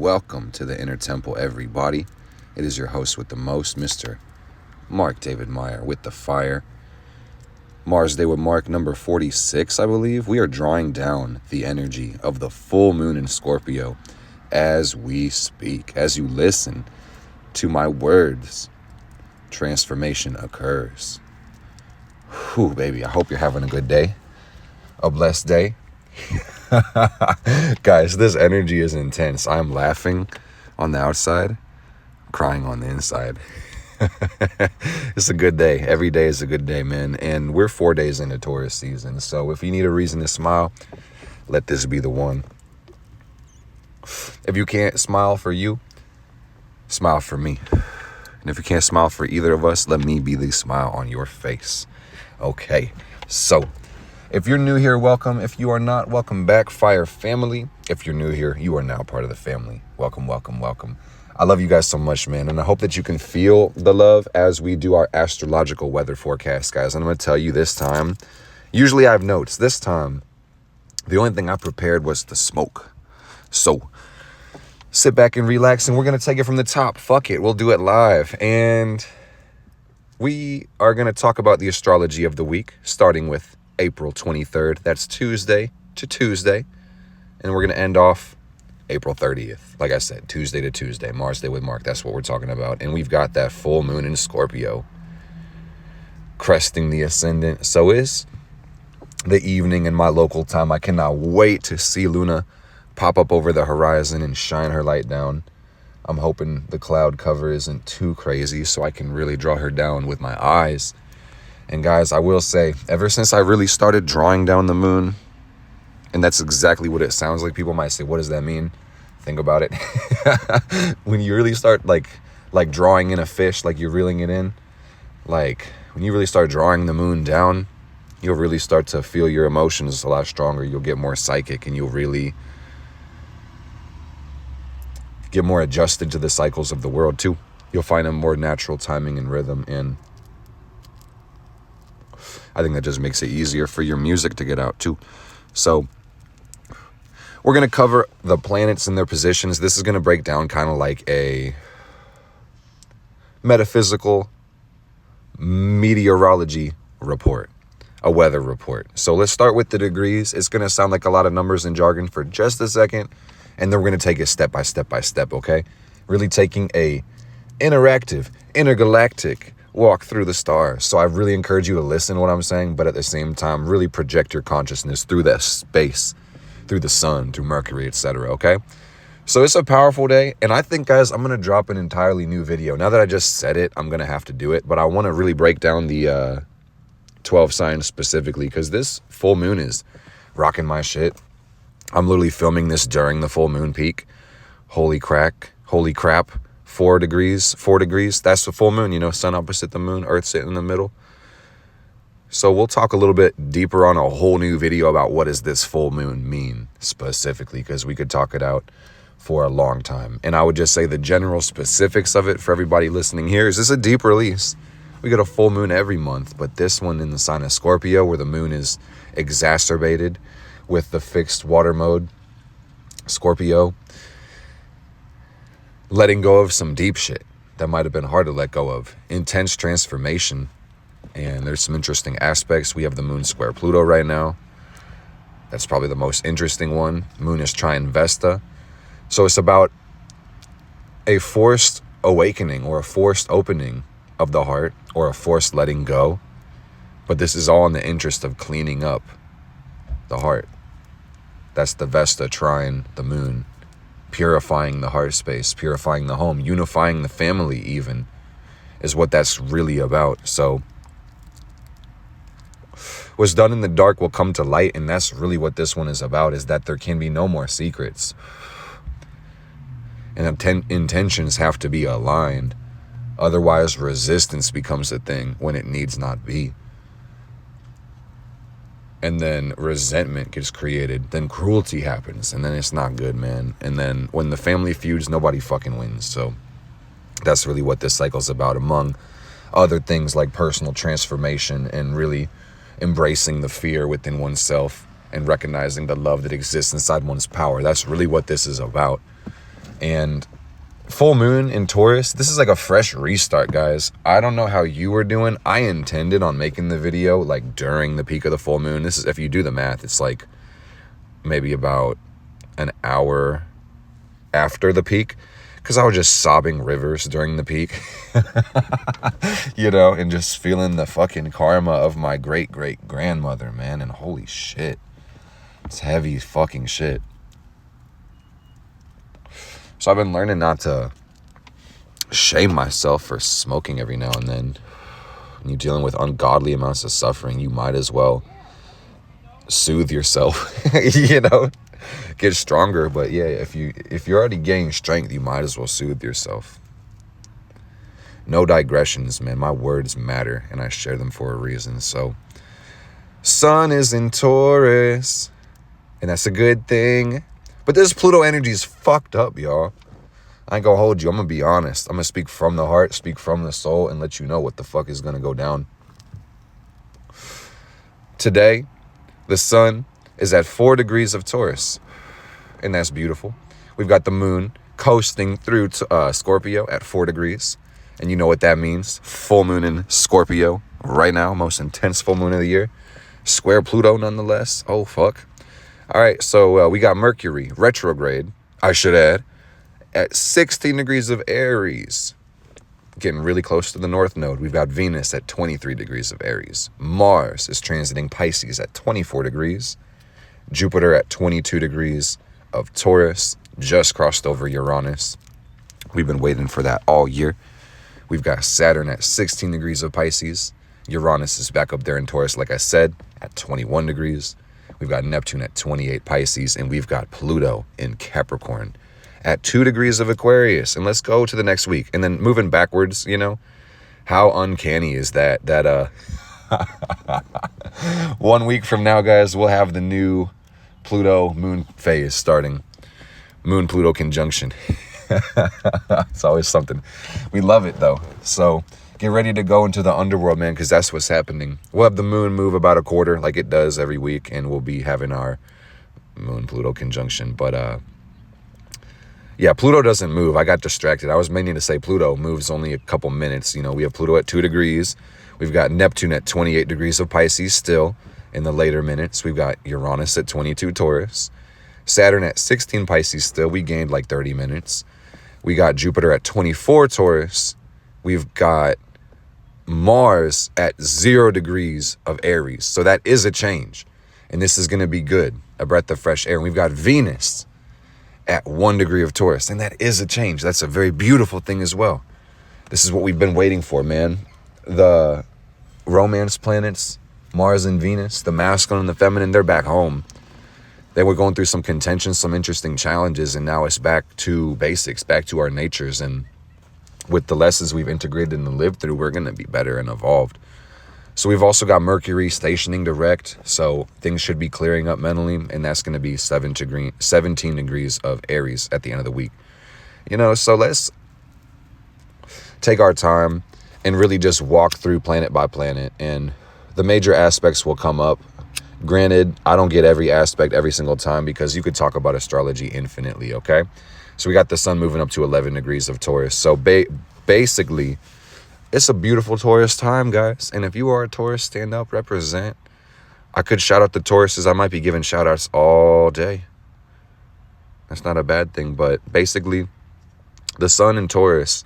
welcome to the Inner Temple, everybody. It is your host with the most, Mr. Mark David Meyer with the fire. Mars Day with Mark, number 46, I believe. We are drawing down the energy of the full moon in Scorpio as we speak, as you listen to my words. Transformation occurs. Whew, baby, I hope you're having a good day, a blessed day. Guys, this energy is intense. I'm laughing on the outside, crying on the inside. It's a good day. Every day is a good day, man. And we're 4 days into Taurus season. So if you need a reason to smile, let this be the one. If you can't smile for you, smile for me. And if you can't smile for either of us, let me be the smile on your face. Okay, so if you're new here, welcome. If you are not, welcome back, Fire family. If you're new here, you are now part of the family. Welcome, welcome, welcome. I love you guys so much, man, and I hope that you can feel the love as we do our astrological weather forecast, guys. And I'm going to tell you this time, usually I have notes. This time, the only thing I prepared was the smoke. So sit back and relax, and we're going to take it from the top. Fuck it, we'll do it live. And we are going to talk about the astrology of the week, starting with April 23rd. That's Tuesday to Tuesday. And we're going to end off April 30th. Like I said, Tuesday to Tuesday. Mars Day with Mark. That's what we're talking about. And we've got that full moon in Scorpio cresting the ascendant. So is the evening in my local time. I cannot wait to see Luna pop up over the horizon and shine her light down. I'm hoping the cloud cover isn't too crazy so I can really draw her down with my eyes. And guys, I will say, ever since I really started drawing down the moon, and that's exactly what it sounds like. People might say, what does that mean? Think about it. When you really start like drawing in a fish, like you're reeling it in, like when you really start drawing the moon down, you'll really start to feel your emotions a lot stronger. You'll get more psychic and you'll really get more adjusted to the cycles of the world too. You'll find a more natural timing and rhythm, and I think that just makes it easier for your music to get out too. So we're going to cover the planets and their positions. This is going to break down kind of like a metaphysical meteorology report, a weather report. So let's start with the degrees. It's going to sound like a lot of numbers and jargon for just a second, and then we're going to take it step by step by step, okay? Really taking a interactive, intergalactic walk through the stars. So I really encourage you to listen to what I'm saying, but at the same time, really project your consciousness through that space, through the sun, through Mercury, etc. Okay? So it's a powerful day, and I think, guys, I'm going to drop an entirely new video. Now that I just said it, I'm going to have to do it, but I want to really break down the 12 signs specifically, because this full moon is rocking my shit. I'm literally filming this during the full moon peak. Holy crap. 4 degrees, that's the full moon, sun opposite the moon, earth sitting in the middle. So we'll talk a little bit deeper on a whole new video about what does this full moon mean specifically, because we could talk it out for a long time. And I would just say the general specifics of it for everybody listening here is this a deep release. We get a full moon every month, but this one in the sign of Scorpio, where the moon is exacerbated with the fixed water mode, Scorpio, letting go of some deep shit that might have been hard to let go of. Intense transformation. And there's some interesting aspects. We have the moon square Pluto right now. That's probably the most interesting one. Moon is trine Vesta. So it's about a forced awakening or a forced opening of the heart or a forced letting go. But this is all in the interest of cleaning up the heart. That's the Vesta trine, the moon. Purifying the heart space, purifying the home, unifying the family even, is what that's really about. So what's done in the dark will come to light, and that's really what this one is about, is that there can be no more secrets. And intentions have to be aligned. Otherwise, resistance becomes a thing when it needs not be. And then resentment gets created, then cruelty happens, and then it's not good, man. And then when the family feuds, nobody fucking wins. So that's really what this cycle's about, among other things like personal transformation and really embracing the fear within oneself and recognizing the love that exists inside one's power. That's really what this is about. And full moon in Taurus, this is like a fresh restart, guys. I don't know how you were doing. I intended on making the video like during the peak of the full moon. This is, if you do the math, it's like maybe about an hour after the peak, because I was just sobbing rivers during the peak. You know, and just feeling the fucking karma of my great-great-grandmother, man. And holy shit, it's heavy fucking shit. So I've been learning not to shame myself for smoking every now and then. When you're dealing with ungodly amounts of suffering, you might as well soothe yourself, you know, get stronger. But yeah, if you're already gaining strength, you might as well soothe yourself. No digressions, man. My words matter, and I share them for a reason. So, Sun is in Taurus, and that's a good thing. But this Pluto energy is fucked up, y'all. I ain't gonna hold you. I'm gonna be honest. I'm gonna speak from the heart, speak from the soul, and let you know what the fuck is gonna go down. Today, the sun is at 4 degrees of Taurus, and that's beautiful. We've got the moon coasting through Scorpio at 4 degrees, and you know what that means. Full moon in Scorpio right now, most intense full moon of the year. Square Pluto nonetheless. Oh, fuck. All right, so we got Mercury retrograde, I should add, at 16 degrees of Aries, getting really close to the North Node. We've got Venus at 23 degrees of Aries. Mars is transiting Pisces at 24 degrees. Jupiter at 22 degrees of Taurus, just crossed over Uranus. We've been waiting for that all year. We've got Saturn at 16 degrees of Pisces. Uranus is back up there in Taurus, like I said, at 21 degrees. We've got Neptune at 28 Pisces, and we've got Pluto in Capricorn at 2 degrees of Aquarius. And let's go to the next week. And then moving backwards, you know, how uncanny is that? 1 week from now, guys, we'll have the new Pluto moon phase starting. Moon Pluto conjunction. It's always something. We love it, though. So get ready to go into the underworld, man, because that's what's happening. We'll have the moon move about a quarter like it does every week, and we'll be having our moon Pluto conjunction. But yeah, Pluto doesn't move. I got distracted. I was meaning to say Pluto moves only a couple minutes. You know, we have Pluto at 2 degrees. We've got Neptune at 28 degrees of Pisces still in the later minutes. We've got Uranus at 22 Taurus. Saturn at 16 Pisces still. We gained like 30 minutes. We got Jupiter at 24 Taurus. We've got Mars at 0 degrees of Aries. So that is a change. And this is going to be good. A breath of fresh air. And we've got Venus at 1 degree of Taurus. And that is a change. That's a very beautiful thing as well. This is what we've been waiting for, man. The romance planets, Mars and Venus, the masculine and the feminine, they're back home. They were going through some contention, some interesting challenges, and now it's back to basics, back to our natures. And with the lessons we've integrated and lived through, we're going to be better and evolved. So we've also got Mercury stationing direct, so things should be clearing up mentally, and that's going to be 17 degrees of Aries at the end of the week. You know, so let's take our time and really just walk through planet by planet, and the major aspects will come up. Granted, I don't get every aspect every single time because you could talk about astrology infinitely, okay? So we got the sun moving up to 11 degrees of Taurus. So basically, it's a beautiful Taurus time, guys. And if you are a Taurus, stand up, represent. I could shout out the Tauruses. I might be giving shout outs all day. That's not a bad thing. But basically, the sun in Taurus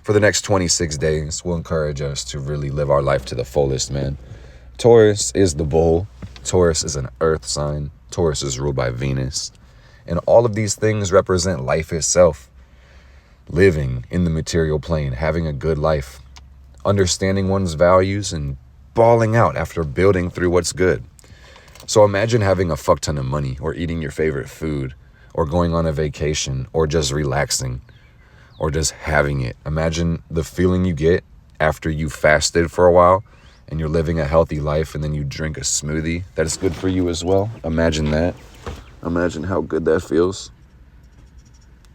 for the next 26 days will encourage us to really live our life to the fullest, man. Taurus is the bull. Taurus is an earth sign. Taurus is ruled by Venus. And all of these things represent life itself. Living in the material plane, having a good life, understanding one's values, and balling out after building through what's good. So imagine having a fuck ton of money, or eating your favorite food, or going on a vacation, or just relaxing, or just having it. Imagine the feeling you get after you fasted for a while, and you're living a healthy life, and then you drink a smoothie that is good for you as well. Imagine that. Imagine how good that feels.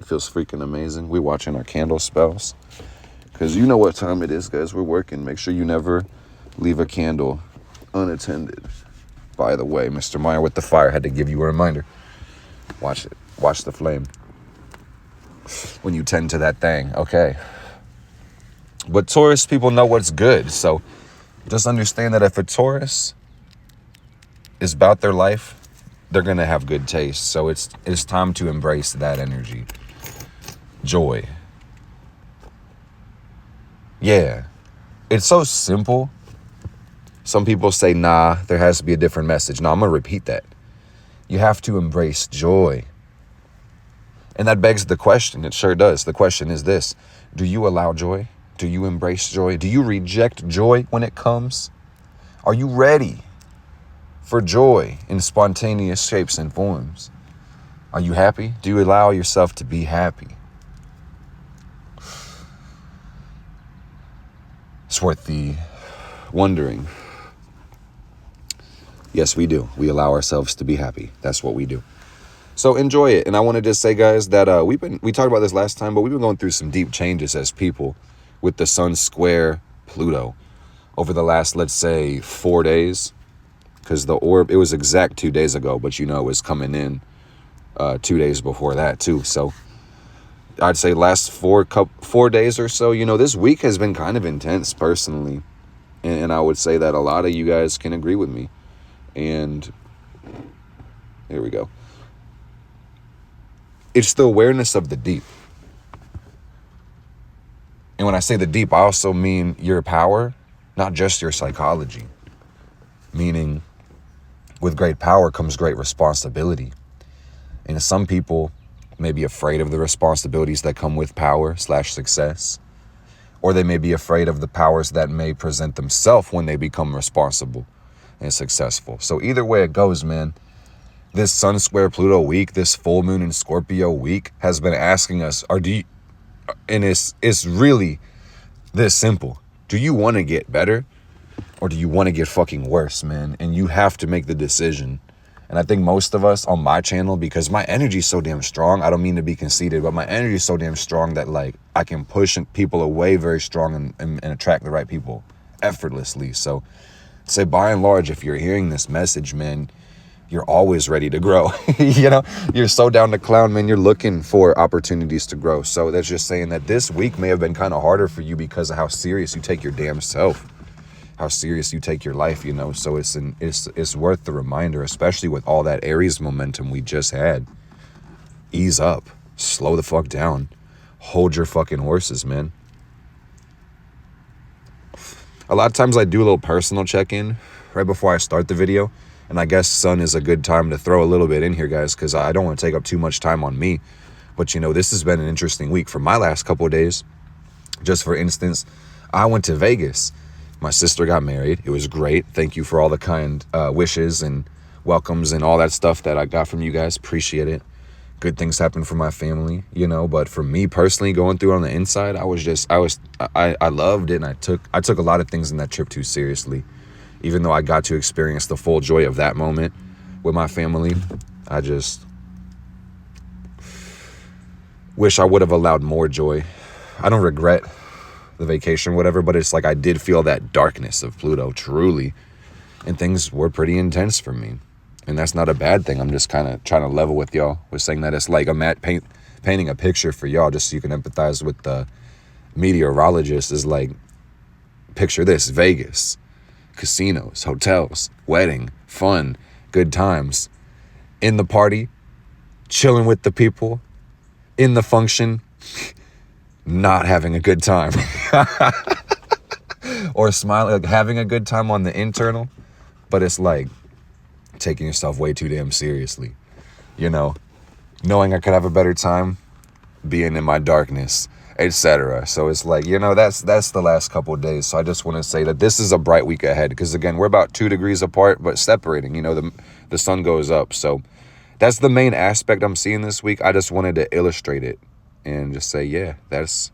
It feels freaking amazing. We're watching our candle spells. Because you know what time it is, guys. We're working. Make sure you never leave a candle unattended. By the way, Mr. Meyer with the fire had to give you a reminder. Watch it. Watch the flame. when you tend to that thing, okay? But Taurus people know what's good. So just understand that if a Taurus is about their life, they're going to have good taste. So it's time to embrace that energy. Joy. Yeah. It's so simple. Some people say, nah, there has to be a different message. No, I'm going to repeat that. You have to embrace joy. And that begs the question. It sure does. The question is this. Do you allow joy? Do you embrace joy? Do you reject joy when it comes? Are you ready for joy in spontaneous shapes and forms? Are you happy? Do you allow yourself to be happy? It's worth the wondering. Yes, we do. We allow ourselves to be happy. That's what we do. So enjoy it. And I wanted to say, guys, that we talked about this last time, but we've been going through some deep changes as people with the Sun square Pluto over the last, let's say, 4 days. Because the orb, it was exact 2 days ago, but it was coming in 2 days before that too. So I'd say last 4 days or so, this week has been kind of intense personally. And I would say that a lot of you guys can agree with me. And here we go. It's the awareness of the deep. And when I say the deep, I also mean your power, not just your psychology. Meaning, with great power comes great responsibility. And some people may be afraid of the responsibilities that come with power/success. Or they may be afraid of the powers that may present themselves when they become responsible and successful. So either way it goes, man, this Sun square Pluto week, this full moon in Scorpio week has been asking us, and it's really this simple. Do you want to get better or do you want to get fucking worse, man? And you have to make the decision. And I think most of us on my channel, because my energy is so damn strong, I don't mean to be conceited, but my energy is so damn strong that I can push people away very strong and attract the right people effortlessly. So say by and large, if you're hearing this message, man, you're always ready to grow. You're so down to clown, man. You're looking for opportunities to grow. So that's just saying that this week may have been kind of harder for you because of how serious you take your damn self, how serious you take your life, So it's worth the reminder, especially with all that Aries momentum we just had. Ease up, slow the fuck down, hold your fucking horses, man. A lot of times I do a little personal check-in right before I start the video. And I guess Sun is a good time to throw a little bit in here, guys, because I don't want to take up too much time on me. But, this has been an interesting week for my last couple of days. Just for instance, I went to Vegas. My sister got married. It was great. Thank you for all the kind wishes and welcomes and all that stuff that I got from you guys. Appreciate it. Good things happened for my family, but for me personally, going through it on the inside, I loved it. And I took a lot of things in that trip too seriously. Even though I got to experience the full joy of that moment with my family, I just wish I would have allowed more joy. I don't regret the vacation, whatever, but it's like I did feel that darkness of Pluto, truly. And things were pretty intense for me. And that's not a bad thing. I'm just kind of trying to level with y'all with saying that it's like I'm painting a picture for y'all just so you can empathize with the meteorologist. Is like, picture this, Vegas. Casinos, hotels, wedding, fun, good times. In the party, chilling with the people. In the function, not having a good time. Or smiling, having a good time on the internal. But it's like taking yourself way too damn seriously. Knowing I could have a better time, being in my darkness, etc. So it's like, that's the last couple of days. So I just want to say that this is a bright week ahead because, again, we're about 2 degrees apart, but separating, the sun goes up. So that's the main aspect I'm seeing this week. I just wanted to illustrate it and just say, yeah, that's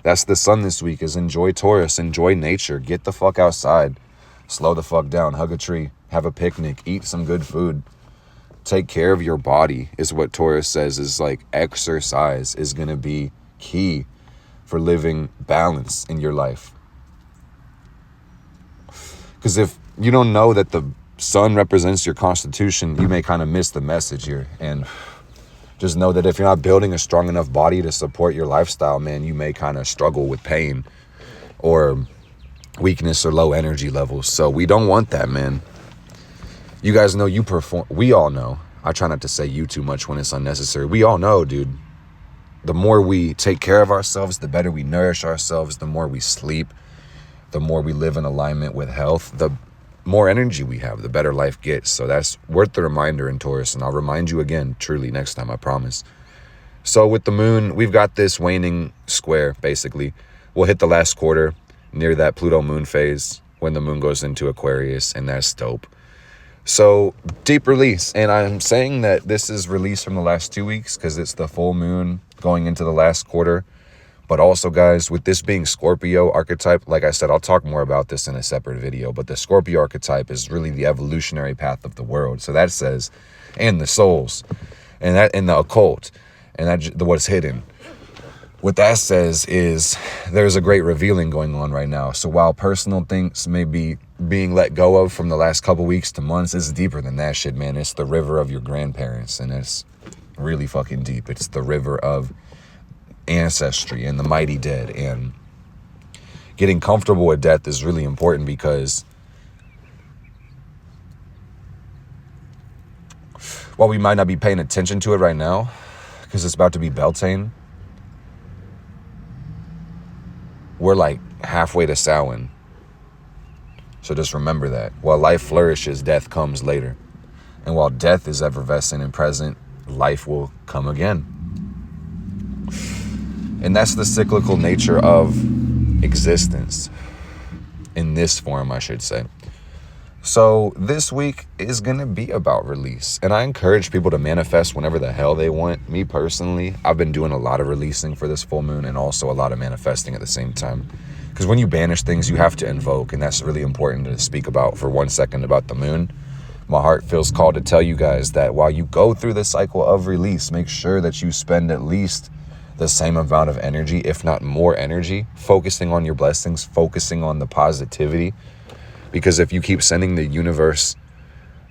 the sun this week is enjoy Taurus, enjoy nature, get the fuck outside, slow the fuck down, hug a tree, have a picnic, eat some good food. Take care of your body is what Taurus says is like exercise is going to be key for living balance in your life. Because if you don't know that the sun represents your constitution, you may kind of miss the message here. And Just know that if you're not building a strong enough body to support your lifestyle, man, you may kind of struggle with pain or weakness or low energy levels. So we don't want that, man. You guys know you perform. We all know. I try not to say you too much when it's unnecessary. We all know, dude. The more we take care of ourselves, the better we nourish ourselves, the more we sleep, the more we live in alignment with health, the more energy we have, the better life gets. So that's worth the reminder in Taurus. And I'll remind you again, truly, next time, I promise. So with the moon, we've got this waning square, basically. We'll hit the last quarter near that Pluto moon phase when the moon goes into Aquarius, and that's dope. So deep release. And I'm saying that this is release from the last 2 weeks because it's the full moon going into the last quarter. But also, guys, with this being Scorpio archetype, like I said, I'll talk more about this in a separate video, but the Scorpio archetype is really the evolutionary path of the world. So that says, and the souls, and that, and the occult, and that what's hidden. What that says is there's a great revealing going on right now. So while personal things may be being let go of from the last couple weeks to months, it's deeper than that shit, man. It's the river of your grandparents, and it's really fucking deep. It's the river of ancestry and the mighty dead, and getting comfortable with death is really important because while we might not be paying attention to it right now because it's about to be Beltane, we're like halfway to Samhain. So just remember that while life flourishes, death comes later, and while death is effervescent and present, life will come again. And that's the cyclical nature of existence in this form, I should say. So this week is going to be about release. And I encourage people to manifest whenever the hell they want. Me personally, I've been doing a lot of releasing for this full moon and also a lot of manifesting at the same time. Because when you banish things, you have to invoke. And that's really important to speak about for 1 second about the moon. My heart feels called to tell you guys that while you go through the cycle of release, make sure that you spend at least the same amount of energy, if not more energy, focusing on your blessings, focusing on the positivity. Because if you keep sending the universe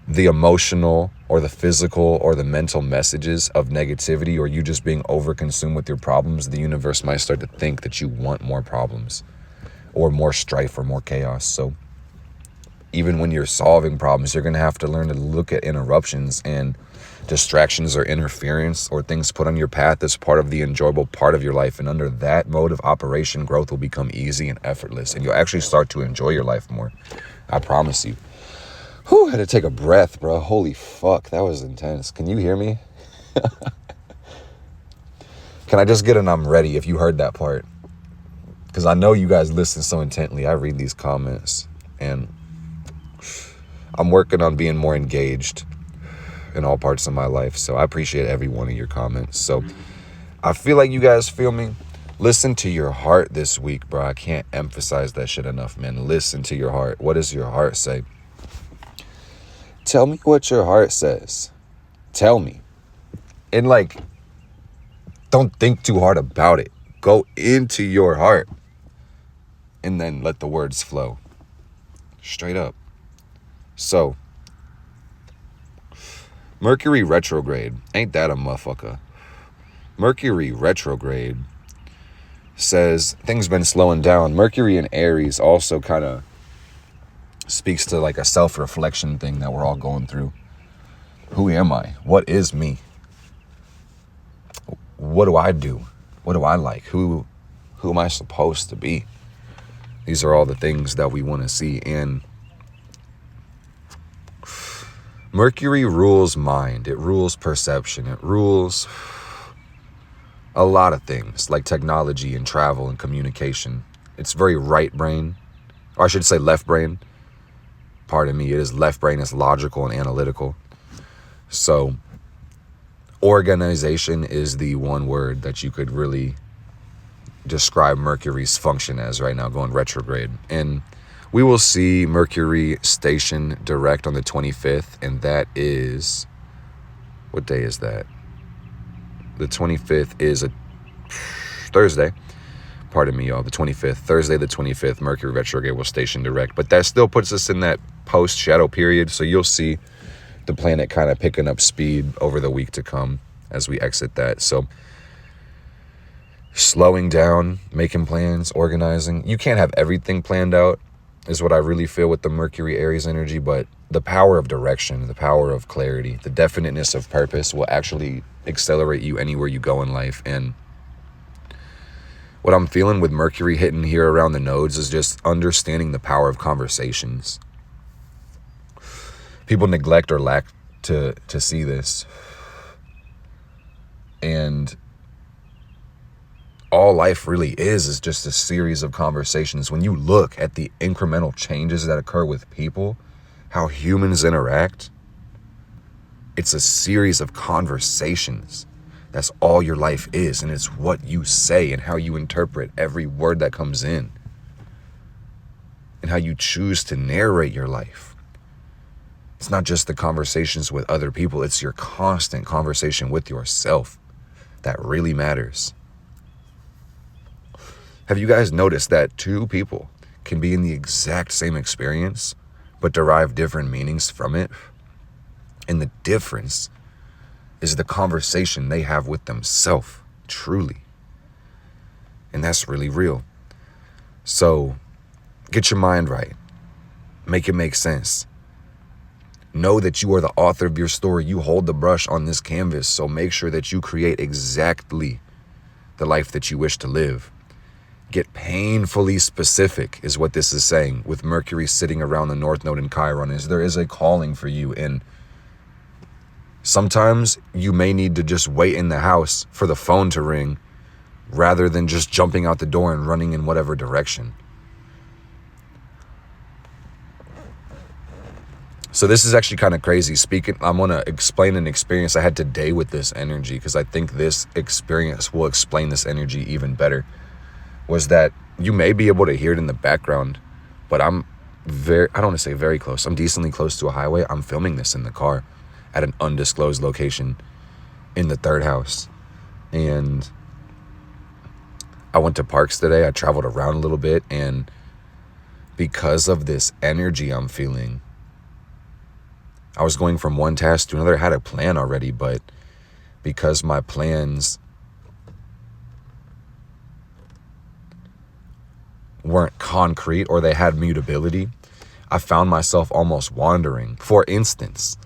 the emotional or the physical or the mental messages of negativity, or you just being overconsumed with your problems, the universe might start to think that you want more problems or more strife or more chaos. So even when you're solving problems, you're going to have to learn to look at interruptions and distractions or interference or things put on your path as part of the enjoyable part of your life. And under that mode of operation, growth will become easy and effortless, and you'll actually start to enjoy your life more. I promise you. Whew, I had to take a breath, bro. Holy fuck, that was intense. Can you hear me? Can I just get an I'm ready if you heard that part? Because I know you guys listen so intently. I read these comments, and I'm working on being more engaged in all parts of my life. So I appreciate every one of your comments. So I feel like you guys feel me. Listen to your heart this week, bro. I can't emphasize that shit enough, man. Listen to your heart. What does your heart say? Tell me what your heart says. Tell me. And like, don't think too hard about it. Go into your heart and then let the words flow. Straight up. So, Mercury retrograde. Ain't that a motherfucker? Mercury retrograde says things been slowing down. Mercury in Aries also kind of speaks to like a self-reflection thing that we're all going through. Who am I? What is me? What do I do? What do I like? Who am I supposed to be? These are all the things that we want to see. And Mercury rules mind. It rules perception. It rules a lot of things like technology and travel and communication. It's very right brain, or I should say left brain. Pardon me, it is left brain. It's logical and analytical. So organization is the one word that you could really describe Mercury's function as right now, going retrograde. And we will see Mercury station direct on the 25th, and that is, what day is that? The 25th is a Thursday. Pardon me, y'all. The 25th, Thursday the 25th, Mercury retrograde will station direct. But that still puts us in that post-shadow period, so you'll see the planet kind of picking up speed over the week to come. as we exit that. So slowing down, making plans, organizing. You can't have everything planned out is what I really feel with the Mercury Aries energy, but the power of direction, the power of clarity, the definiteness of purpose will actually accelerate you anywhere you go in life. And what I'm feeling with Mercury hitting here around the nodes is just understanding the power of conversations. People neglect or lack to see this. And all life really is just a series of conversations. When you look at the incremental changes that occur with people, how humans interact, it's a series of conversations. That's all your life is, and it's what you say and how you interpret every word that comes in and how you choose to narrate your life. It's not just the conversations with other people, it's your constant conversation with yourself that really matters. Have you guys noticed that two people can be in the exact same experience but derive different meanings from it? And the difference is the conversation they have with themselves, truly. And that's really real. So get your mind right. Make it make sense. Know that you are the author of your story. You hold the brush on this canvas, so make sure that you create exactly the life that you wish to live. Get painfully specific is what this is saying with Mercury sitting around the North Node in Chiron. Is there is a calling for you, and sometimes you may need to just wait in the house for the phone to ring rather than just jumping out the door and running in whatever direction. So this is actually kind of crazy. I'm going to explain an experience I had today with this energy, because I think this experience will explain this energy even better. Was that you may be able to hear it in the background, but I don't want to say very close. I'm decently close to a highway. I'm filming this in the car at an undisclosed location in the third house. And I went to parks today. I traveled around a little bit, and because of this energy I'm feeling, I was going from one task to another. I had a plan already, but because my plans weren't concrete or they had mutability, I found myself almost wandering. For instance,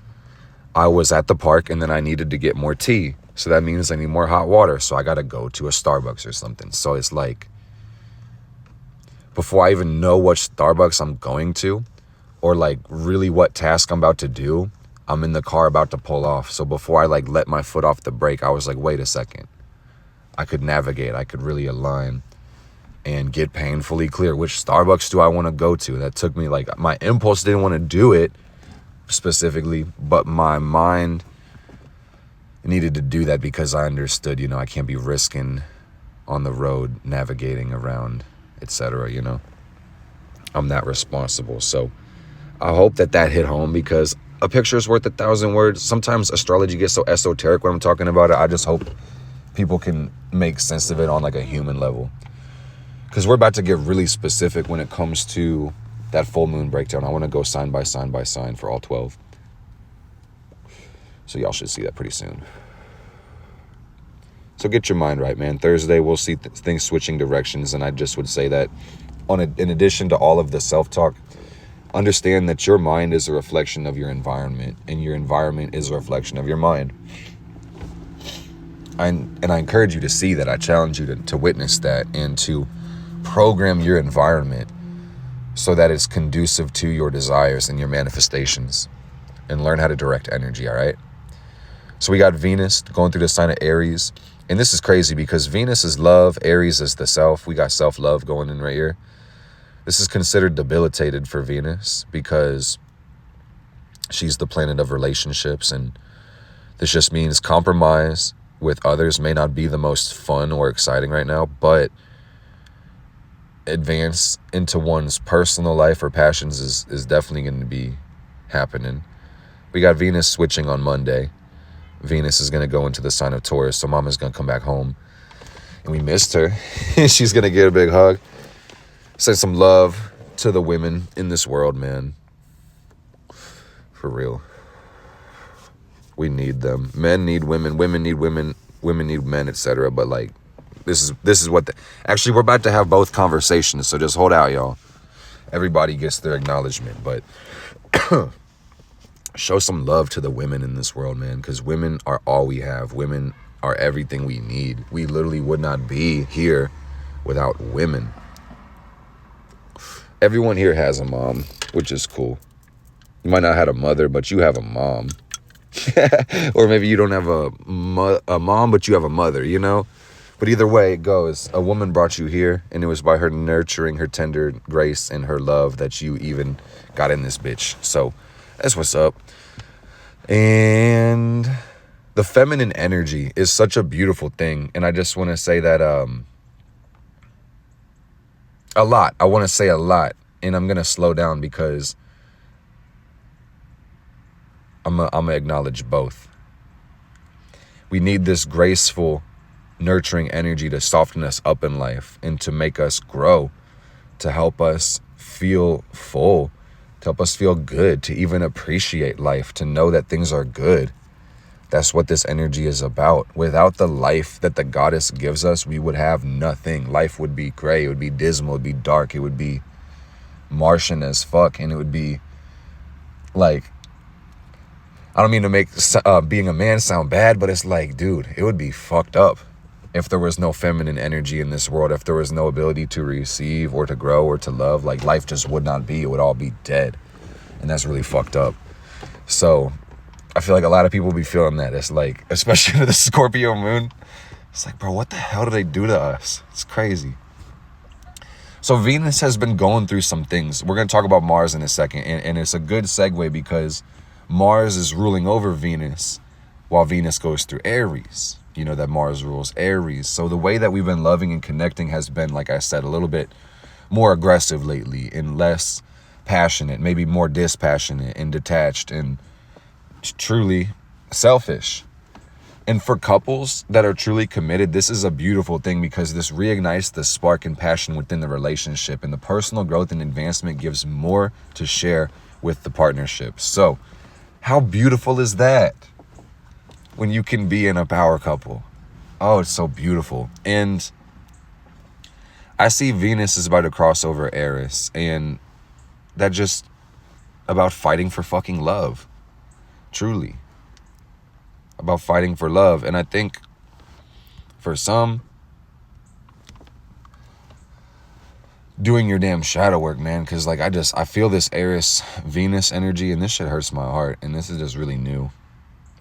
I was at the park and then I needed to get more tea. So that means I need more hot water. So I got to go to a Starbucks or something. So it's like, before I even know what Starbucks I'm going to, or like really what task I'm about to do, I'm in the car about to pull off. So before I like let my foot off the brake, I was like, wait a second. I could navigate. I could really align and get painfully clear. Which Starbucks do I want to go to? That took me, like, my impulse didn't want to do it specifically, but my mind needed to do that because I understood, I can't be risking on the road, navigating around, etc. I'm that responsible. So I hope that hit home, because a picture is worth 1,000 words. Sometimes astrology gets so esoteric when I'm talking about it. I just hope people can make sense of it on like a human level. Because we're about to get really specific when it comes to that full moon breakdown. I want to go sign by sign by sign for all 12. So y'all should see that pretty soon. So get your mind right, man. Thursday, we'll see things switching directions. And I just would say that in addition to all of the self-talk, understand that your mind is a reflection of your environment, and your environment is a reflection of your mind. And I encourage you to see that. I challenge you to witness that and to program your environment so that it's conducive to your desires and your manifestations, and learn how to direct energy, all right? So we got Venus going through the sign of Aries. And this is crazy because Venus is love, Aries is the self. We got self-love going in right here. This is considered debilitated for Venus because she's the planet of relationships, and this just means compromise with others may not be the most fun or exciting right now, but advance into one's personal life or passions is definitely going to be happening. We got Venus switching on Monday. Venus is going to go into the sign of Taurus, so Mama's going to come back home. And we missed her. She's going to get a big hug. Send some love to the women in this world, man. For real. We need them. Men need women. Women need women. Women need men, etc. But like, this is what actually, we're about to have both conversations. So just hold out, y'all. Everybody gets their acknowledgement, but show some love to the women in this world, man, because women are all we have. Women are everything we need. We literally would not be here without women. Everyone here has a mom, which is cool. You might not have a mother, but you have a mom. Or maybe you don't have a mom, but you have a mother, you know? But either way it goes, a woman brought you here, and it was by her nurturing, her tender grace, and her love that you even got in this bitch. So that's what's up. And the feminine energy is such a beautiful thing. And I just want to say that a lot. I want to say a lot. And I'm going to slow down because I'm going to acknowledge both. We need this graceful, nurturing energy to soften us up in life and to make us grow, to help us feel full, to help us feel good, to even appreciate life, to know that things are good. That's what this energy is about. Without the life that the goddess gives us, we would have nothing. Life would be gray, it would be dismal, it would be dark, it would be Martian as fuck, and it would be like, I don't mean to make being a man sound bad, but it's like, dude, it would be fucked up if there was no feminine energy in this world, if there was no ability to receive or to grow or to love. Like, life just would not be, it would all be dead. And that's really fucked up. So I feel like a lot of people be feeling that. It's like, especially to the Scorpio moon, it's like, bro, what the hell do they do to us? It's crazy. So Venus has been going through some things. We're going to talk about Mars in a second. And it's a good segue because Mars is ruling over Venus while Venus goes through Aries. You know that Mars rules Aries. So the way that we've been loving and connecting has been, like I said, a little bit more aggressive lately and less passionate, maybe more dispassionate and detached and truly selfish. And for couples that are truly committed, this is a beautiful thing because this reignites the spark and passion within the relationship, and the personal growth and advancement gives more to share with the partnership. So how beautiful is that when you can be in a power couple? Oh, it's so beautiful. And I see Venus is about to cross over Eris, and that just about fighting for fucking love. Truly. About fighting for love. And I think for some, doing your damn shadow work, man, because like I feel this Eris Venus energy, and this shit hurts my heart, and this is just really new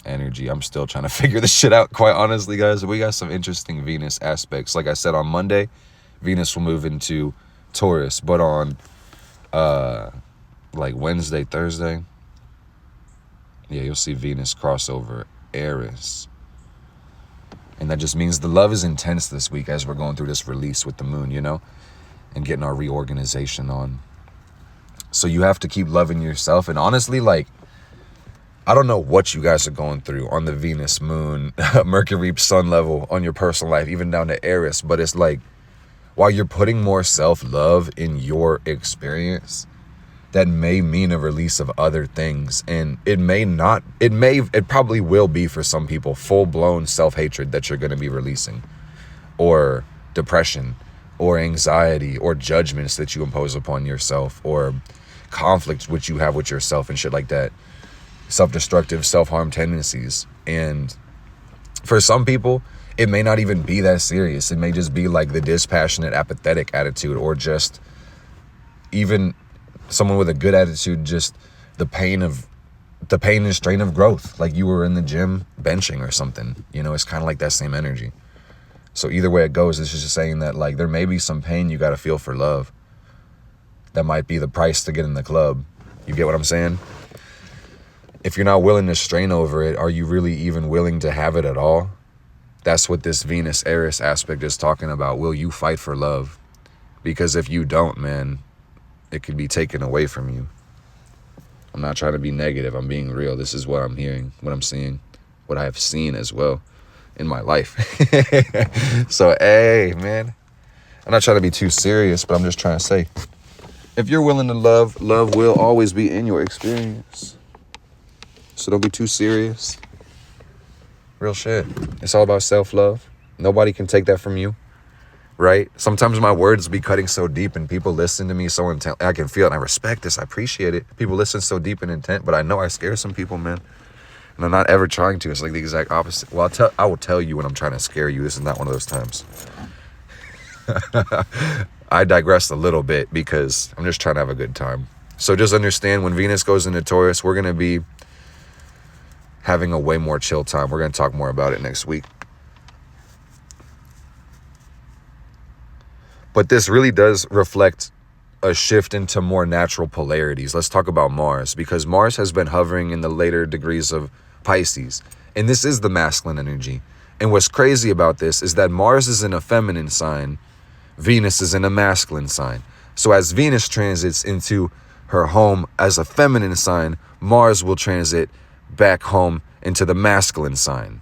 energy. I'm still trying to figure this shit out, quite honestly, guys. We got some interesting Venus aspects. Like I said, on Monday, Venus will move into Taurus, but on like Wednesday, Thursday, yeah, you'll see Venus cross over Eris. And that just means the love is intense this week as we're going through this release with the moon, you know, and getting our reorganization on. So you have to keep loving yourself. And honestly, like, I don't know what you guys are going through on the Venus, moon, Mercury, sun level on your personal life, even down to Eris. But it's like, while you're putting more self-love in your experience, that may mean a release of other things. And it probably will be for some people full-blown self-hatred that you're going to be releasing, or depression, or anxiety, or judgments that you impose upon yourself, or conflicts which you have with yourself and shit like that. Self-destructive, self-harm tendencies. And for some people, it may not even be that serious. It may just be like the dispassionate, apathetic attitude, or just even someone with a good attitude, just the pain and strain of growth. Like you were in the gym benching or something, you know, it's kind of like that same energy. So either way it goes, it's just saying that like there may be some pain you got to feel for love. That might be the price to get in the club. You get what I'm saying? If you're not willing to strain over it, are you really even willing to have it at all? That's what this Venus Eris aspect is talking about. Will you fight for love? Because if you don't, man, it could be taken away from you. I'm not trying to be negative. I'm being real. This is what I'm hearing, what I'm seeing, what I have seen as well in my life. So, hey, man, I'm not trying to be too serious, but I'm just trying to say, if you're willing to love will always be in your experience. So don't be too serious. Real shit. It's all about self-love. Nobody can take that from you, right? Sometimes my words be cutting so deep and people listen to me so intent. I can feel it and I respect this. I appreciate it. People listen so deep and intent, but I know I scare some people, man. And I'm not ever trying to. It's like the exact opposite. Well, I will tell you when I'm trying to scare you. This is not one of those times. I digressed a little bit because I'm just trying to have a good time. So just understand, when Venus goes into Taurus, we're going to be having a way more chill time. We're going to talk more about it next week. But this really does reflect a shift into more natural polarities. Let's talk about Mars, because Mars has been hovering in the later degrees of Pisces, and this is the masculine energy. And what's crazy about this is that Mars is in a feminine sign, Venus is in a masculine sign. So as Venus transits into her home as a feminine sign, Mars will transit back home into the masculine sign,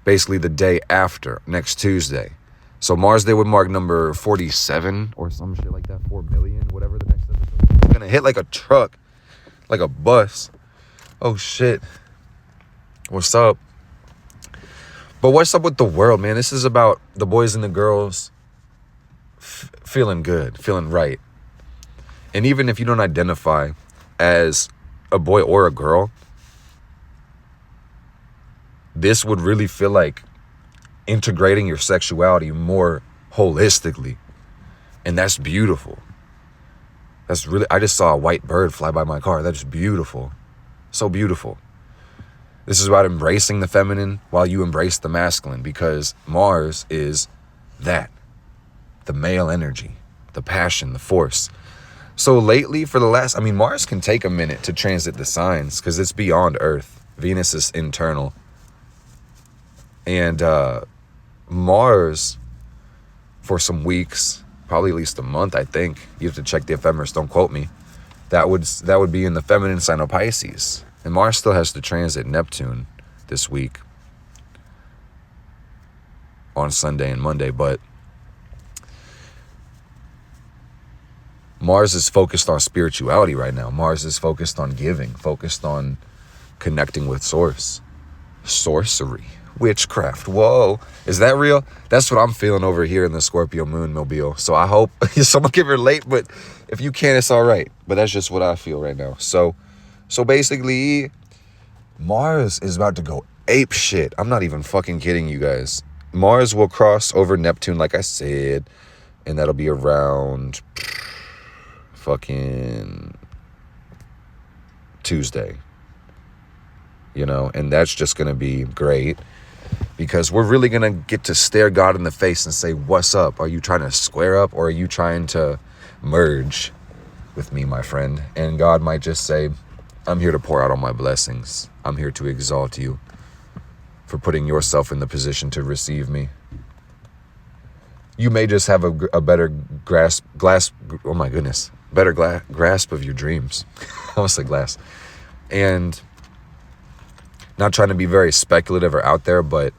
basically the day after, next Tuesday. So Mars Day would mark number 47 or some shit like that, 4 million, whatever the next episode is. It's gonna hit like a truck, like a bus. Oh shit. What's up? But what's up with the world, man? This is about the boys and the girls feeling good, feeling right. And even if you don't identify as a boy or a girl, this would really feel like integrating your sexuality more holistically. And that's beautiful. That's really, I just saw a white bird fly by my car. That's beautiful. So beautiful. This is about embracing the feminine while you embrace the masculine, because Mars is that. The male energy, the passion, the force. So lately, for the last, Mars can take a minute to transit the signs because it's beyond Earth. Venus is internal. And Mars, for some weeks, probably at least a month, I think. You have to check the ephemeris, don't quote me. That would be in the feminine sign of Pisces. And Mars still has to transit Neptune this week on Sunday and Monday, but Mars is focused on spirituality right now. Mars is focused on giving, focused on connecting with source. Sorcery, witchcraft. Whoa, is that real? That's what I'm feeling over here in the Scorpio moon mobile. So I hope someone can relate, but if you can, it's all right. But that's just what I feel right now. So basically, Mars is about to go ape shit. I'm not even fucking kidding you guys. Mars will cross over Neptune, like I said, and that'll be around fucking Tuesday. And that's just going to be great because we're really going to get to stare God in the face and say, what's up? Are you trying to square up, or are you trying to merge with me, my friend? And God might just say, I'm here to pour out all my blessings. I'm here to exalt you for putting yourself in the position to receive me. You may just have a better grasp of your dreams. I almost said glass. And not trying to be very speculative or out there, but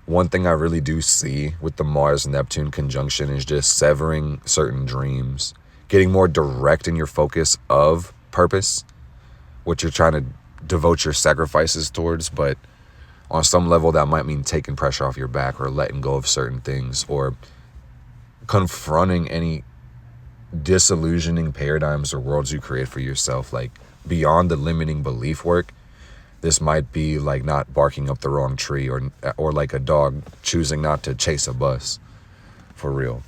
one thing I really do see with the Mars-Neptune conjunction is just severing certain dreams, getting more direct in your focus of purpose, what you're trying to devote your sacrifices towards. But on some level, that might mean taking pressure off your back or letting go of certain things or confronting any disillusioning paradigms or worlds you create for yourself, like beyond the limiting belief work. This might be like not barking up the wrong tree or like a dog choosing not to chase a bus for real,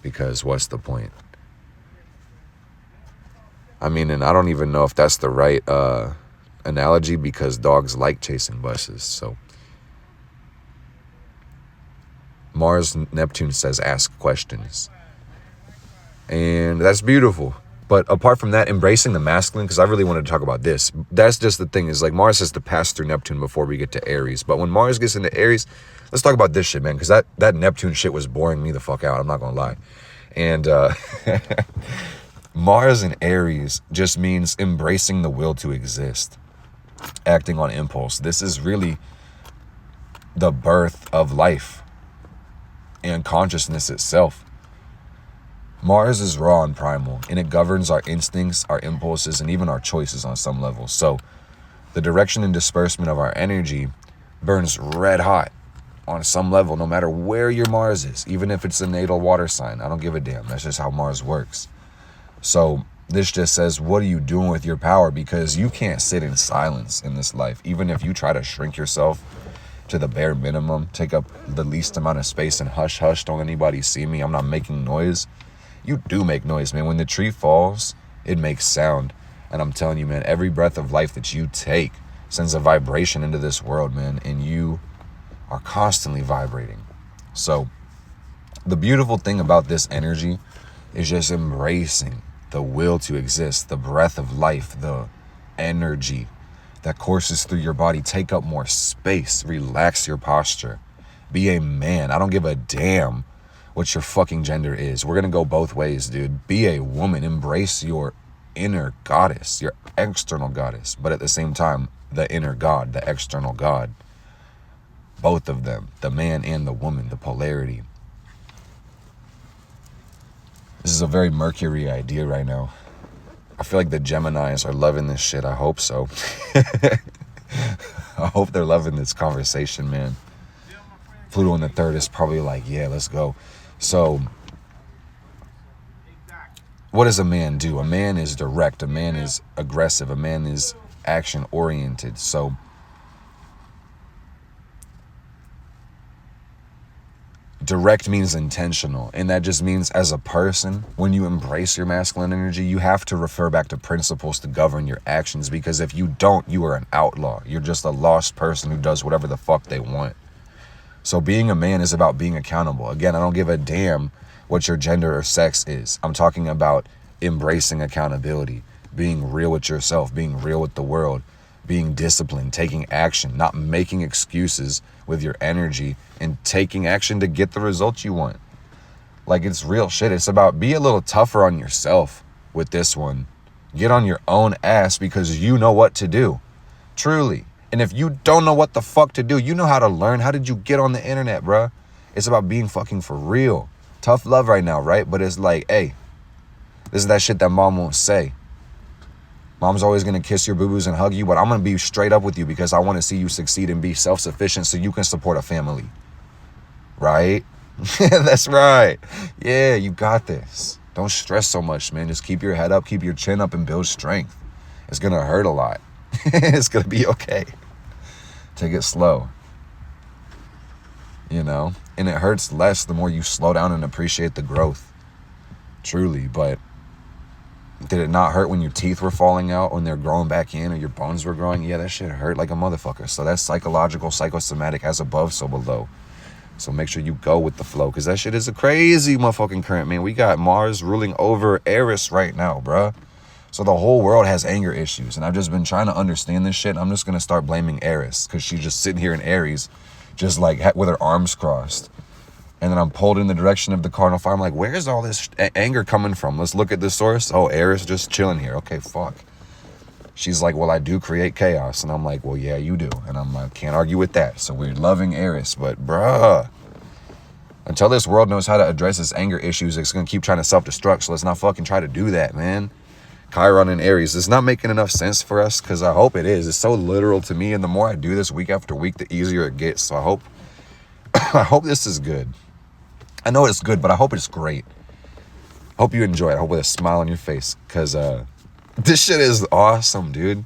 because what's the point? And I don't even know if that's the right analogy, because dogs like chasing buses. So Mars Neptune says ask questions, and that's beautiful. But apart from that, embracing the masculine, because I really wanted to talk about this. That's just the thing, is like Mars has to pass through Neptune before we get to Aries. But when Mars gets into Aries, let's talk about this shit, man, because that Neptune shit was boring me the fuck out. I'm not going to lie. And Mars in Aries just means embracing the will to exist, acting on impulse. This is really the birth of life and consciousness itself. Mars is raw and primal, and it governs our instincts, our impulses, and even our choices on some level. So the direction and disbursement of our energy burns red hot on some level, no matter where your Mars is, even if it's a natal water sign. I don't give a damn. That's just how Mars works. So this just says, what are you doing with your power? Because you can't sit in silence in this life. Even if you try to shrink yourself to the bare minimum, take up the least amount of space and hush, hush, don't anybody see me, I'm not making noise. You do make noise, man. When the tree falls, it makes sound. And I'm telling you, man, every breath of life that you take sends a vibration into this world, man. And you are constantly vibrating. So the beautiful thing about this energy is just embracing the will to exist, the breath of life, the energy that courses through your body. Take up more space, relax your posture, be a man. I don't give a damn what your fucking gender is. We're gonna go both ways, dude. Be a woman, embrace your inner goddess, your external goddess, but at the same time, the inner god, the external god, both of them, the man and the woman, the polarity. This is a very Mercury idea right now. I feel like the Geminis are loving this shit. I hope so. I hope they're loving this conversation, man. Pluto in the third is probably like, yeah, let's go. So what does a man do? A man is direct. A man is aggressive. A man is action oriented. So direct means intentional, and that just means as a person, when you embrace your masculine energy, you have to refer back to principles to govern your actions, because if you don't, you are an outlaw. You're just a lost person who does whatever the fuck they want. So being a man is about being accountable. Again, I don't give a damn what your gender or sex is. I'm talking about embracing accountability, being real with yourself, being real with the world, being disciplined, taking action, not making excuses with your energy, and taking action to get the results you want. Like, it's real shit. It's about be a little tougher on yourself with this one. Get on your own ass because you know what to do. Truly. And if you don't know what the fuck to do, you know how to learn. How did you get on the internet, bruh? It's about being fucking for real. Tough love right now, right? But it's like, hey, this is that shit that mom won't say. Mom's always going to kiss your boo-boos and hug you, but I'm going to be straight up with you because I want to see you succeed and be self-sufficient so you can support a family. Right? That's right. Yeah, you got this. Don't stress so much, man. Just keep your head up, keep your chin up, and build strength. It's going to hurt a lot. It's going to be okay. Take it slow. You know? And it hurts less the more you slow down and appreciate the growth. Truly, but did it not hurt when your teeth were falling out, when they're growing back in, or your bones were growing? Yeah, that shit hurt like a motherfucker. So that's psychological, psychosomatic, as above, so below. So make sure you go with the flow, because that shit is a crazy motherfucking current, man. We got Mars ruling over Eris right now, bruh. So the whole world has anger issues, and I've just been trying to understand this shit. I'm just going to start blaming Eris, because she's just sitting here in Aries, just like with her arms crossed. And then I'm pulled in the direction of the cardinal fire. I'm like, where's all this anger coming from? Let's look at the source. Oh, Eris just chilling here. Okay, fuck. She's like, well, I do create chaos. And I'm like, well, yeah, you do. And I'm like, can't argue with that. So we're loving Eris. But, bruh, until this world knows how to address its anger issues, it's going to keep trying to self-destruct. So let's not fucking try to do that, man. Chiron and Aries. It's not making enough sense for us, because I hope it is. It's so literal to me. And the more I do this week after week, the easier it gets. So I hope this is good. I know it's good, but I hope it's great. Hope you enjoy it. I hope with a smile on your face, because this shit is awesome, dude.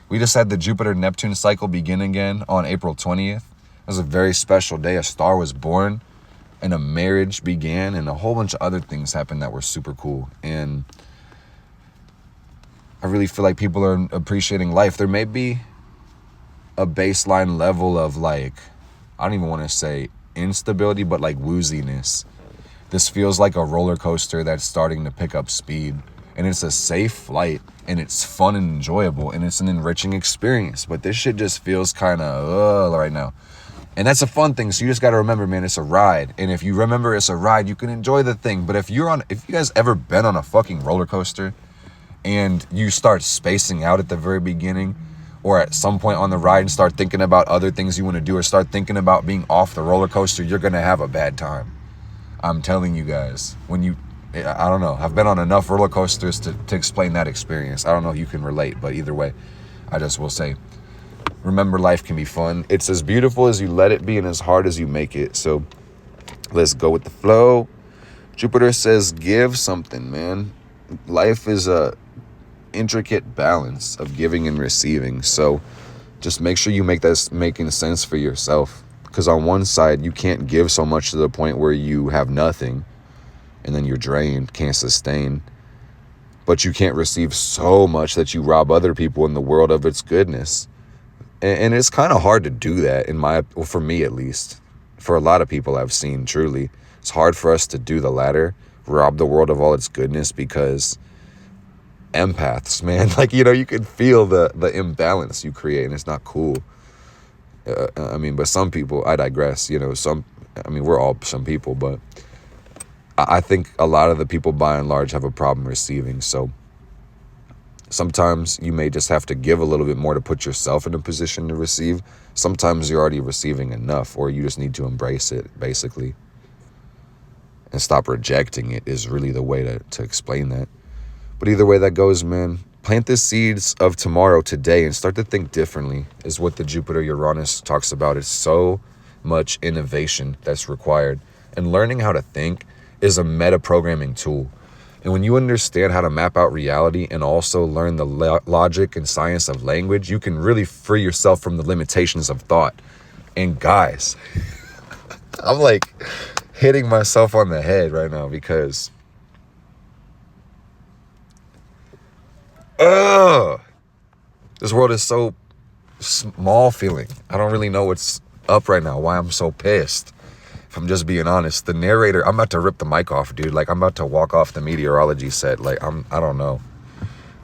We just had the Jupiter-Neptune cycle begin again on April 20th. It was a very special day. A star was born, and a marriage began, and a whole bunch of other things happened that were super cool. And I really feel like people are appreciating life. There may be a baseline level of, like, I don't even want to say instability, but like wooziness. This feels like a roller coaster that's starting to pick up speed, and it's a safe flight, and it's fun and enjoyable, and it's an enriching experience. But this shit just feels kind of right now, and that's a fun thing. So you just got to remember, man, it's a ride. And if you remember it's a ride, you can enjoy the thing. But if you guys ever been on a fucking roller coaster and you start spacing out at the very beginning, or at some point on the ride, and start thinking about other things you want to do, or start thinking about being off the roller coaster, you're going to have a bad time. I'm telling you guys. I don't know. I've been on enough roller coasters to explain that experience. I don't know if you can relate, but either way, I just will say, Remember, life can be fun. It's as beautiful as you let it be and as hard as you make it. So let's go with the flow. Jupiter says, give something, man. Life is a intricate balance of giving and receiving. So just make sure you make that making sense for yourself. Because on one side, you can't give so much to the point where you have nothing and then you're drained, can't sustain. But you can't receive so much that you rob other people in the world of its goodness. And it's kind of hard to do that, for me at least. For a lot of people I've seen, truly. It's hard for us to do the latter, rob the world of all its goodness, because empaths, man, like, you can feel the imbalance you create, and it's not cool. But some people, I digress, we're all some people, but I think a lot of the people by and large have a problem receiving. So sometimes you may just have to give a little bit more to put yourself in a position to receive. Sometimes you're already receiving enough, or you just need to embrace it, basically. And stop rejecting it is really the way to explain that. But either way that goes, man, plant the seeds of tomorrow today and start to think differently is what the Jupiter-Uranus talks about. It's so much innovation that's required. And learning how to think is a meta-programming tool. And when you understand how to map out reality and also learn the logic and science of language, you can really free yourself from the limitations of thought. And guys, I'm like hitting myself on the head right now because this world is so small feeling. I don't really know what's up right now, why I'm so pissed. If I'm just being honest, the narrator, I'm about to rip the mic off, dude. Like, I'm about to walk off the meteorology set. Like, I don't know.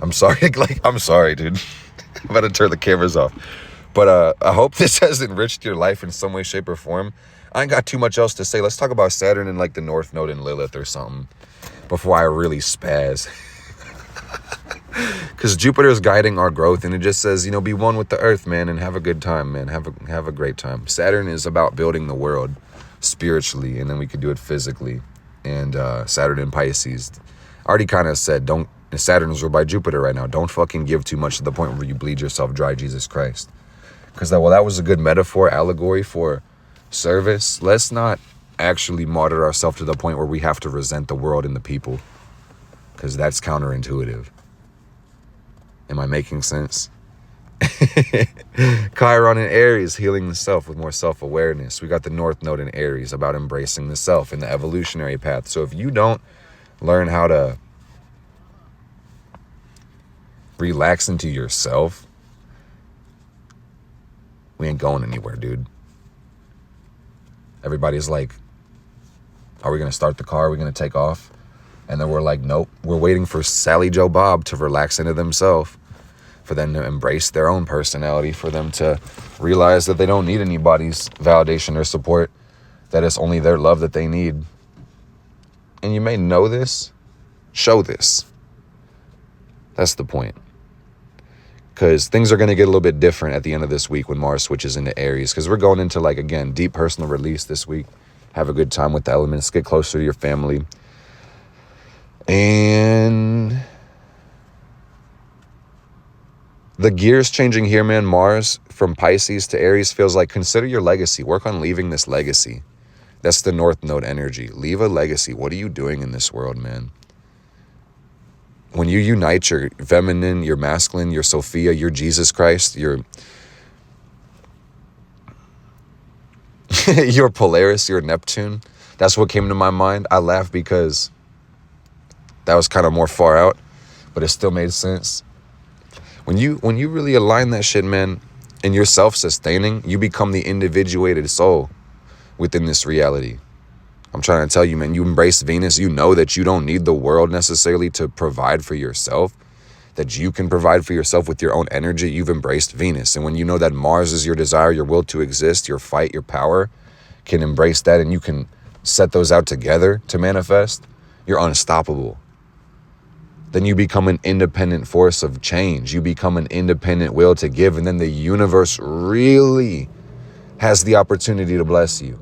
I'm sorry. I'm sorry, dude. I'm about to turn the cameras off. But I hope this has enriched your life in some way, shape, or form. I ain't got too much else to say. Let's talk about Saturn and like the North Node and Lilith or something before I really spaz. Because Jupiter is guiding our growth, and it just says, be one with the earth, man, and have a good time, man. Have a great time. Saturn is about building the world spiritually, and then we could do it physically. And Saturn in Pisces, I already kind of said, Saturn is ruled by Jupiter right now. Don't fucking give too much to the point where you bleed yourself dry, Jesus Christ. Because that was a good metaphor, allegory for service. Let's not actually martyr ourselves to the point where we have to resent the world and the people, because that's counterintuitive. Am I making sense? Chiron in Aries, healing the self with more self-awareness. We got the North Node in Aries, about embracing the self and the evolutionary path. So if you don't learn how to relax into yourself, we ain't going anywhere, dude. Everybody's like, are we going to start the car? Are we going to take off? And then we're like, nope. We're waiting for Sally Joe Bob to relax into themselves, for them to embrace their own personality, for them to realize that they don't need anybody's validation or support, that it's only their love that they need. And you may know this, show this. That's the point. Because things are going to get a little bit different at the end of this week when Mars switches into Aries. Because we're going into, like, again, deep personal release this week. Have a good time with the elements. Get closer to your family. And the gears changing here, man. Mars from Pisces to Aries feels like consider your legacy. Work on leaving this legacy. That's the North Node energy. Leave a legacy. What are you doing in this world, man? When you unite your feminine, your masculine, your Sophia, your Jesus Christ, your Polaris, your Neptune, that's what came to my mind. I laugh because that was kind of more far out, but it still made sense. When you really align that shit, man, and you're self-sustaining, you become the individuated soul within this reality. I'm trying to tell you, man, you embrace Venus. You know that you don't need the world necessarily to provide for yourself, that you can provide for yourself with your own energy. You've embraced Venus. And when you know that Mars is your desire, your will to exist, your fight, your power, can embrace that, and you can set those out together to manifest, you're unstoppable. Then you become an independent force of change. You become an independent will to give, and then the universe really has the opportunity to bless you.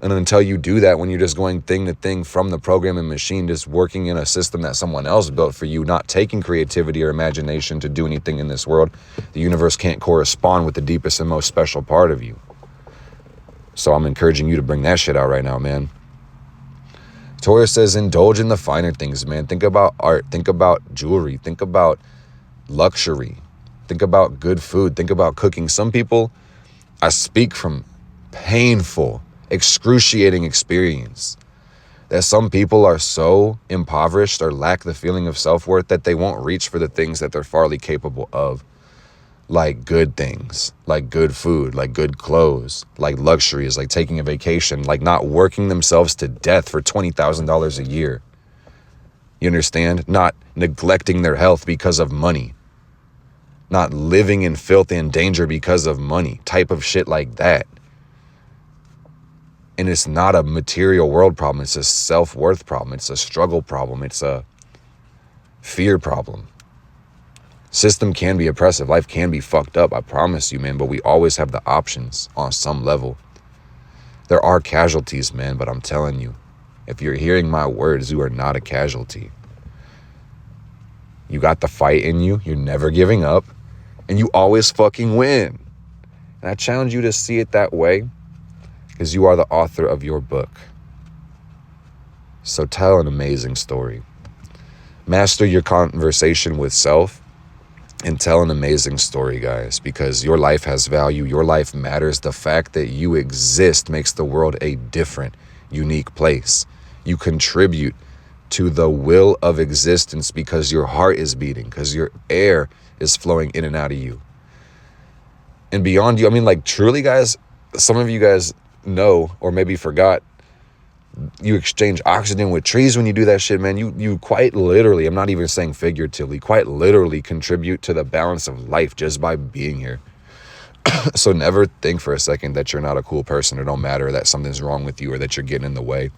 And until you do that, when you're just going thing to thing from the programming machine, just working in a system that someone else built for you, not taking creativity or imagination to do anything in this world, the universe can't correspond with the deepest and most special part of you. So I'm encouraging you to bring that shit out right now, man. Taurus says, indulge in the finer things, man. Think about art. Think about jewelry. Think about luxury. Think about good food. Think about cooking. Some people, I speak from painful, excruciating experience, that some people are so impoverished or lack the feeling of self-worth that they won't reach for the things that they're farly capable of. Like good things, like good food, like good clothes, like luxuries, like taking a vacation, like not working themselves to death for $20,000 a year. You understand? Not neglecting their health because of money. Not living in filth and danger because of money. Type of shit like that. And it's not a material world problem. It's a self-worth problem. It's a struggle problem. It's a fear problem. System can be oppressive. Life can be fucked up. I promise you, man. But we always have the options on some level. There are casualties, man. But I'm telling you, if you're hearing my words, you are not a casualty. You got the fight in you. You're never giving up. And you always fucking win. And I challenge you to see it that way, because you are the author of your book. So tell an amazing story. Master your conversation with self and tell an amazing story, guys, because your life has value. Your life matters. The fact that you exist makes the world a different, unique place. You contribute to the will of existence because your heart is beating, because your air is flowing in and out of you. And beyond you, I mean, like, truly, guys, some of you guys know, or maybe forgot, you exchange oxygen with trees when you do that shit, man. You quite literally, I'm not even saying figuratively, quite literally contribute to the balance of life just by being here. So never think for a second that you're not a cool person, or don't matter, that something's wrong with you, or that you're getting in the way.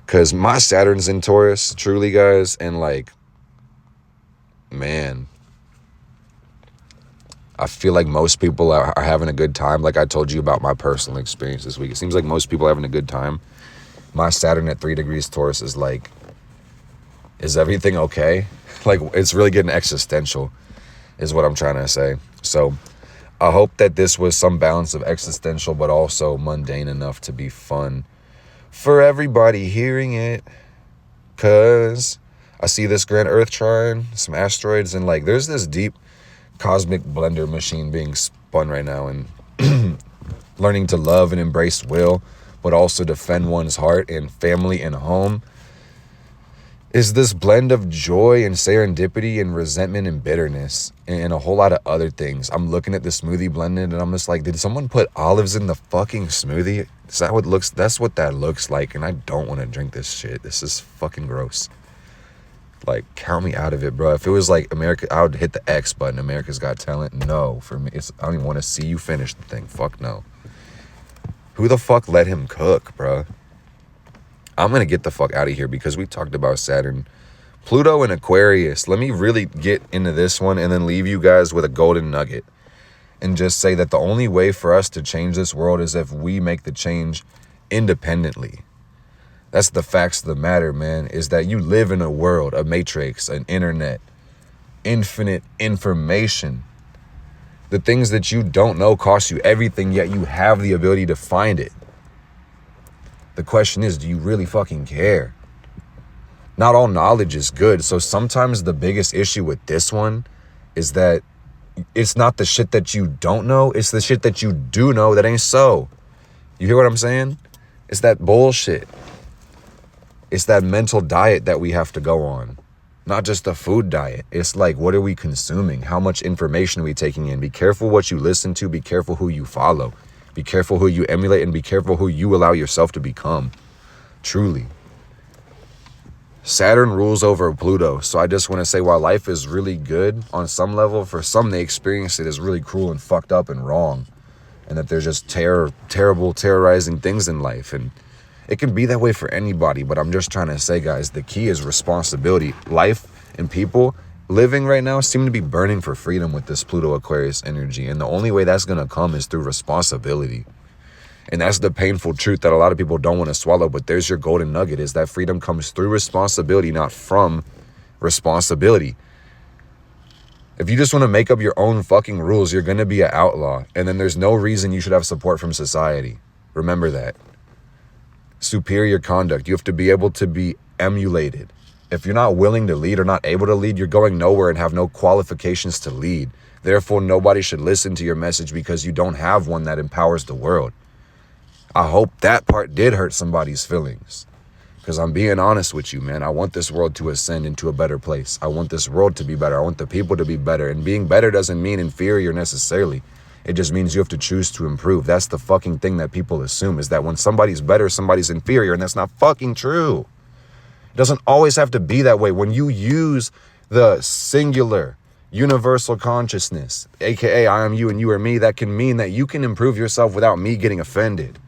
Because my Saturn's in Taurus, truly, guys, and like, man, I feel like most people are having a good time. Like I told you about my personal experience this week. It seems like most people are having a good time. My Saturn at 3 degrees Taurus is like, is everything okay? Like, it's really getting existential is what I'm trying to say. So I hope that this was some balance of existential, but also mundane enough to be fun for everybody hearing it. Because I see this grand Earth trine, some asteroids, and like there's this deep cosmic blender machine being spun right now, and learning to love and embrace will, but also defend one's heart and family and home, is this blend of joy and serendipity and resentment and bitterness and a whole lot of other things. I'm looking at the smoothie blended and I'm just like, did someone put olives in the fucking smoothie? Is that what looks, that's what that looks like, and I don't want to drink this shit. This is fucking gross. Like, count me out of it, bro. If it was like America, I would hit the X button. America's Got Talent. No, for me, I don't even want to see you finish the thing. Fuck no. Who the fuck let him cook, bro? I'm going to get the fuck out of here because we talked about Saturn, Pluto, and Aquarius. Let me really get into this one and then leave you guys with a golden nugget and just say that the only way for us to change this world is if we make the change independently. That's the facts of the matter, man, is that you live in a world, a matrix, an internet, infinite information. The things that you don't know cost you everything, yet you have the ability to find it. The question is, do you really fucking care? Not all knowledge is good. So sometimes the biggest issue with this one is that it's not the shit that you don't know. It's the shit that you do know that ain't so. You hear what I'm saying? It's that bullshit. It's that mental diet that we have to go on. Not just the food diet. It's like, what are we consuming? How much information are we taking in? Be careful what you listen to. Be careful who you follow. Be careful who you emulate, and be careful who you allow yourself to become. Truly. Saturn rules over Pluto. So I just want to say, while life is really good on some level, for some they experience it as really cruel and fucked up and wrong. And that there's just terrible, terrorizing things in life. And it can be that way for anybody, but I'm just trying to say, guys, the key is responsibility. Life and people living right now seem to be burning for freedom with this Pluto Aquarius energy. And the only way that's going to come is through responsibility. And that's the painful truth that a lot of people don't want to swallow. But there's your golden nugget, is that freedom comes through responsibility, not from responsibility. If you just want to make up your own fucking rules, you're going to be an outlaw. And then there's no reason you should have support from society. Remember that. Superior conduct. You have to be able to be emulated. If you're not willing to lead or not able to lead, you're going nowhere and have no qualifications to lead. Therefore, nobody should listen to your message because you don't have one that empowers the world. I hope that part did hurt somebody's feelings. Because I'm being honest with you, man. I want this world to ascend into a better place. I want this world to be better. I want the people to be better. And being better doesn't mean inferior necessarily. It just means you have to choose to improve. That's the fucking thing that people assume, is that when somebody's better, somebody's inferior. And that's not fucking true. It doesn't always have to be that way. When you use the singular universal consciousness, aka I am you and you are me, that can mean that you can improve yourself without me getting offended.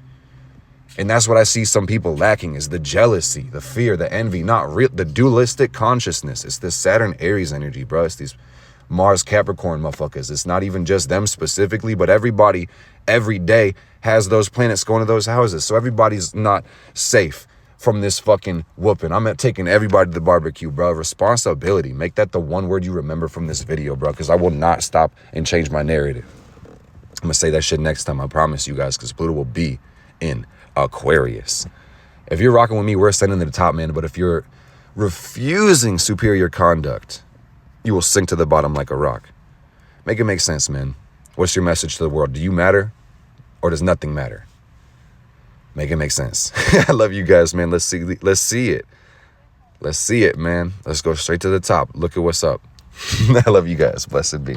And that's what I see some people lacking, is the jealousy, the fear, the envy, not real, the dualistic consciousness. It's this Saturn Aries energy, bro. It's these Mars Capricorn motherfuckers. It's not even just them specifically, but everybody every day has those planets going to those houses. So everybody's not safe from this fucking whooping. I'm taking everybody to the barbecue, bro. Responsibility. Make that the one word you remember from this video, bro, because I will not stop and change my narrative. I'm going to say that shit next time, I promise you guys, because Pluto will be in Aquarius. If you're rocking with me, we're ascending to the top, man. But if you're refusing superior conduct, you will sink to the bottom like a rock. Make it make sense, man. What's your message to the world? Do you matter, or does nothing matter? Make it make sense. I love you guys, man. Let's see it. Let's see it, man. Let's go straight to the top. Look at what's up. I love you guys. Blessed be.